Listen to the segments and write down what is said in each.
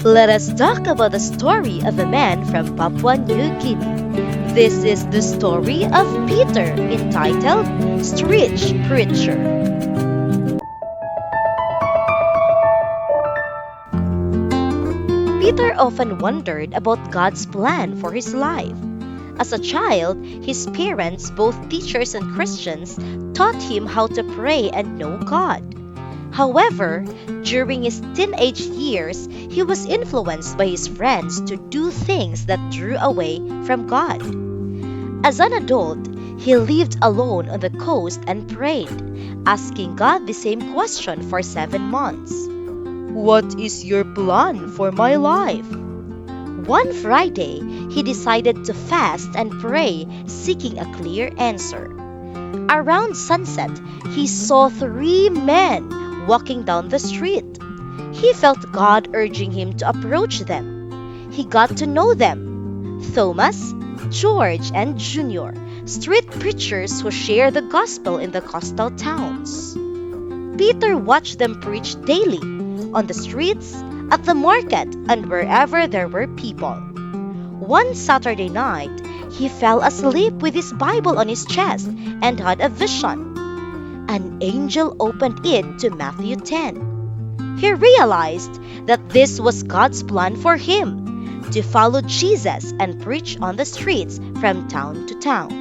Let us talk about the story of a man from Papua New Guinea. This is the story of Peter, entitled Street Preacher. Peter often wondered about God's plan for his life. As a child, his parents, both teachers and Christians, taught him how to pray and know God. However, during his teenage years, he was influenced by his friends to do things that drew away from God. As an adult, he lived alone on the coast and prayed, asking God the same question for 7 months. What is your plan for my life? One Friday, he decided to fast and pray, seeking a clear answer. Around sunset, he saw 3 men walking down the street. He felt God urging him to approach them. He got to know them: Thomas, George, and Junior, street preachers who share the gospel in the coastal towns. Peter watched them preach daily, on the streets, at the market, and wherever there were people. One Saturday night, he fell asleep with his Bible on his chest and had a vision. An angel opened it to Matthew 10. He realized that this was God's plan for him, to follow Jesus and preach on the streets from town to town.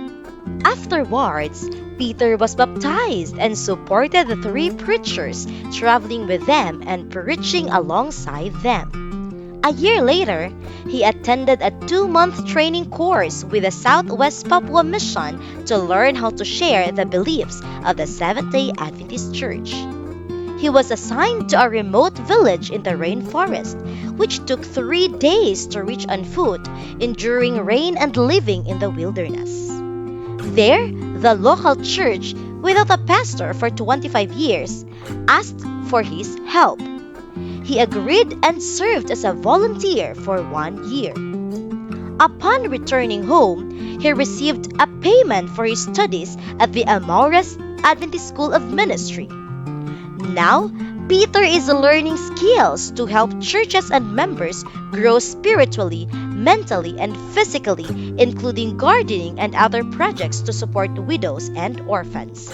Afterwards, Peter was baptized and supported the 3 preachers, traveling with them and preaching alongside them. A year later, he attended a 2-month training course with the Southwest Papua Mission to learn how to share the beliefs of the Seventh-day Adventist Church. He was assigned to a remote village in the rainforest, which took 3 days to reach on foot, enduring rain and living in the wilderness. There, the local church, without a pastor for 25 years, asked for his help. He agreed and served as a volunteer for 1 year. Upon returning home, he received a payment for his studies at the Amauras Adventist School of Ministry. Now, Peter is learning skills to help churches and members grow spiritually, mentally, and physically, including gardening and other projects to support widows and orphans.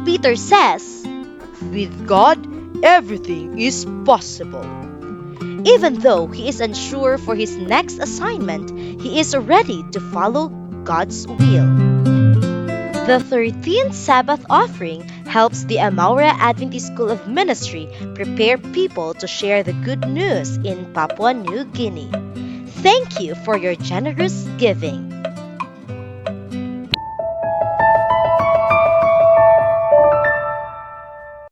Peter says, "With God, everything is possible." Even though he is unsure for his next assignment, he is ready to follow God's will. The 13th Sabbath offering helps the Amaura Adventist School of Ministry prepare people to share the good news in Papua New Guinea. Thank you for your generous giving.